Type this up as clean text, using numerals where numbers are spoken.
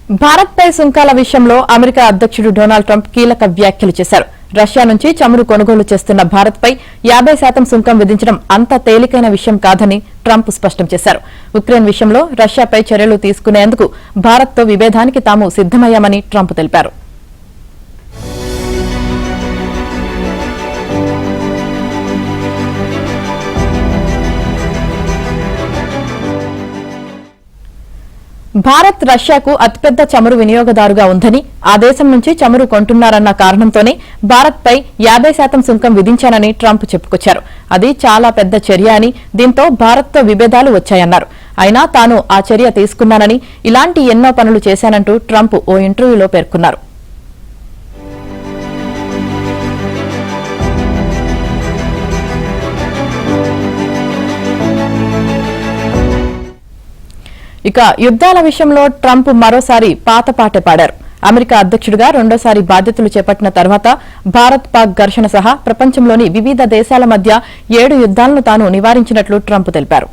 భారత్పై సుంకాల విషయంలో అమెరికా అధ్యక్షుడు డొనాల్డ్ ట్రంప్ కీలక వ్యాఖ్యలు చేశారు. రష్యా నుంచి చమురు కొనుగోలు చేస్తున్న భారత్పై 50% సుంకం విధించడం అంత తేలికైన విషయం కాదని ట్రంప్ స్పష్టం చేశారు. ఉక్రెయిన్ విషయంలో రష్యాపై చర్యలు తీసుకునేందుకు భారత్తో విభేదానికి తాము సిద్దమయ్యామని ట్రంప్ తెలిపారు. భారత్ రష్యాకు అతిపెద్ద చమురు వినియోగదారుగా ఉందని, ఆ దేశం నుంచి చమురు కొంటున్నారన్న కారణంతోనే భారత్పై 50% సుంకం విధించానని ట్రంప్ చెప్పుకొచ్చారు. అది చాలా పెద్ద చర్య అని, దీంతో భారత్తో విభేదాలు వచ్చాయన్నారు. అయినా తాను ఆ చర్య తీసుకున్నానని, ఇలాంటి ఎన్నో పనులు చేశానంటూ ట్రంప్ ఓ ఇంటర్వ్యూలో పేర్కొన్నారు. ఇక యుద్ధాల విషయంలో ట్రంప్ మరోసారి పాత పాటే పాడారు. అమెరికా అధ్యక్షుడిగా రెండోసారి బాధ్యతలు చేపట్టిన తర్వాత భారత్ పాక్ ఘర్షణ సహా ప్రపంచంలోని వివిధ దేశాల మధ్య 7 యుద్ధాలను తాను నివారించినట్లు ట్రంప్ తెలిపారు.